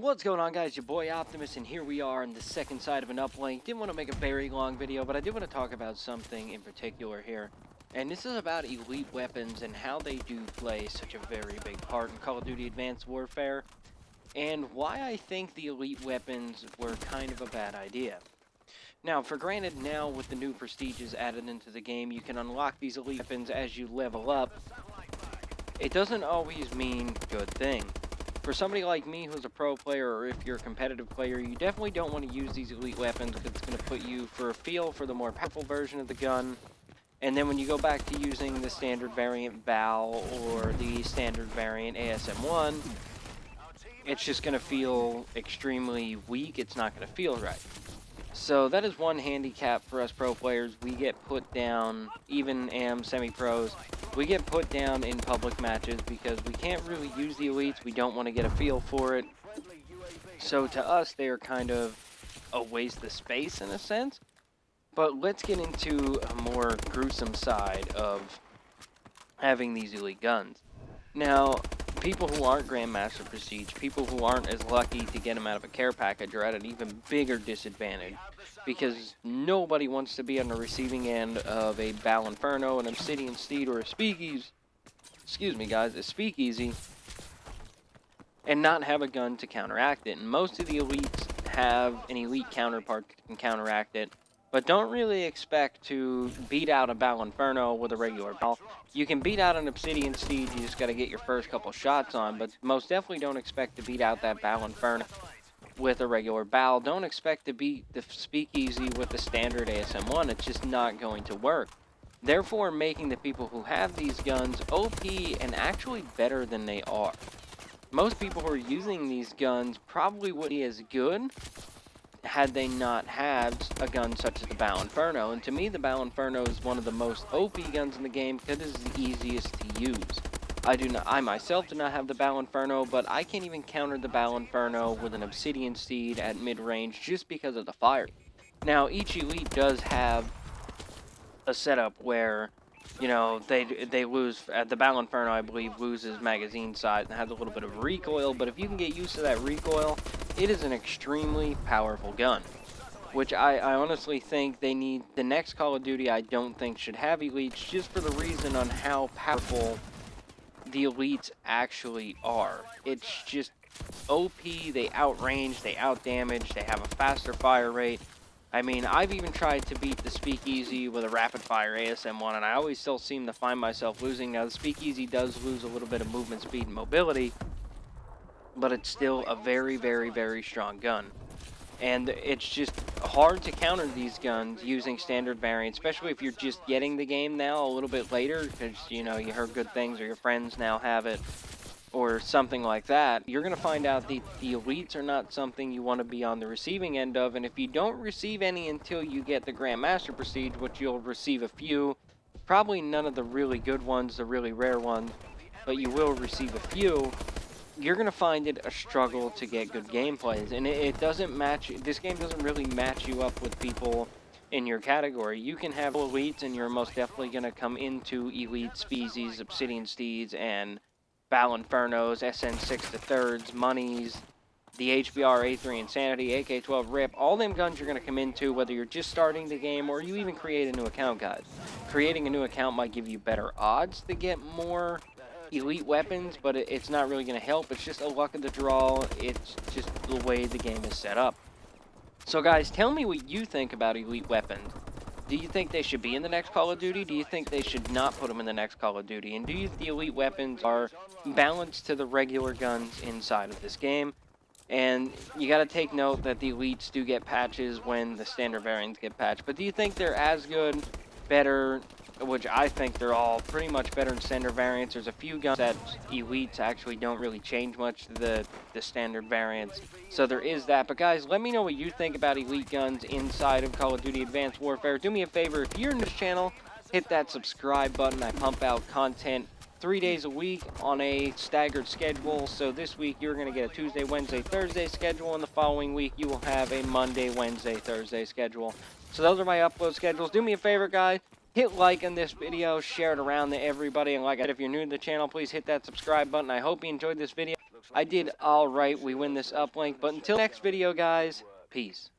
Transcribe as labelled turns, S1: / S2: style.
S1: What's going on, guys? Your boy Optimus, and here we are on the second side of an uplink. Didn't want to make a very long video, but I did want to talk about something in particular here. And this is about elite weapons and how they do play such a very big part in Call of Duty Advanced Warfare, and why I think the elite weapons were kind of a bad idea. Now, for granted, now with the new prestiges added into the game, you can unlock these elite weapons as you level up. It doesn't always mean good thing. For somebody like me who's a pro player, or if you're a competitive player, you definitely don't want to use these elite weapons because it's going to put you for a feel for the more powerful version of the gun. And then when you go back to using the standard variant BAL or the standard variant ASM1, it's just going to feel extremely weak. It's not going to feel right. So that is one handicap for us pro players. We get put down, even AM semi-pros, we get put down in public matches because we can't really use the elites. We don't want to get a feel for it. So to us, they are kind of a waste of space in a sense. But let's get into a more gruesome side of having these elite guns. Now, people who aren't Grandmaster Prestige, people who aren't as lucky to get them out of a care package, are at an even bigger disadvantage because nobody wants to be on the receiving end of a BAL Inferno, an Obsidian Steed, or a Speakeasy, a Speakeasy, and not have a gun to counteract it. And most of the elites have an elite counterpart that can counteract it, but don't really expect to beat out a BAL Inferno with a regular BAL. You can beat out an Obsidian Steed, you just got to get your first couple shots on, but most definitely don't expect to beat out that BAL Inferno with a regular BAL. Don't expect to beat the Speakeasy with the standard ASM1. It's just not going to work. Therefore, making the people who have these guns OP and actually better than they are. Most people who are using these guns probably wouldn't be as good had they not had a gun such as the BAL Inferno. And to me, the BAL Inferno is one of the most OP guns in the game because it is the easiest to use. I myself do not have the BAL Inferno, but I can't even counter the BAL Inferno with an Obsidian Steed at mid-range just because of the fire. Now, each elite does have a setup where, you know, they lose, the BAL Inferno, I believe, loses magazine size and has a little bit of recoil, but if you can get used to that recoil, it is an extremely powerful gun, which I honestly think they need. The next Call of Duty I don't think should have elites, just for the reason on how powerful the elites actually are. It's just OP, they outrange, they outdamage, they have a faster fire rate. I mean, I've even tried to beat the Speakeasy with a rapid fire ASM1, and I always still seem to find myself losing. Now, the Speakeasy does lose a little bit of movement speed and mobility, but it's still a very, very, very strong gun. And it's just hard to counter these guns using standard variants, especially if you're just getting the game now a little bit later, because, you know, you heard good things or your friends now have it, or something like that. You're going to find out the elites are not something you want to be on the receiving end of, and if you don't receive any until you get the Grandmaster Prestige, which you'll receive a few, probably none of the really good ones, the really rare ones, but you will receive a few, you're going to find it a struggle to get good gameplays. And it doesn't match, this game doesn't really match you up with people in your category. You can have elites, and you're most definitely going to come into elite Speezies, Obsidian Steeds, and BAL Infernos, SN6 to thirds, Monies, the HBR A3 Insanity, AK-12 RIP, all them guns you're going to come into, whether you're just starting the game or you even create a new account, guys. Creating a new account might give you better odds to get more elite weapons, but it's not really going to help. It's just a luck of the draw. It's just the way the game is set up. So guys, tell me what you think about elite weapons. Do you think they should be in the next Call of Duty? Do you think they should not put them in the next Call of Duty? And do you think the elite weapons are balanced to the regular guns inside of this game? And you got to take note that the elites do get patches when the standard variants get patched. But do you think they're as good, better, which I think they're all pretty much better than standard variants? There's a few guns that elites actually don't really change much to the standard variants. So there is that. But guys, let me know what you think about elite guns inside of Call of Duty Advanced Warfare. Do me a favor, if you're in this channel, hit that subscribe button. I pump out content 3 days a week on a staggered schedule. So this week you're going to get a Tuesday, Wednesday, Thursday schedule, and the following week you will have a Monday, Wednesday, Thursday schedule. So those are my upload schedules. Do me a favor, guys. Hit like on this video, share it around to everybody, and like I said, if you're new to the channel, please hit that subscribe button. I hope you enjoyed this video. I did all right. We win this uplink. But until next video, guys, peace.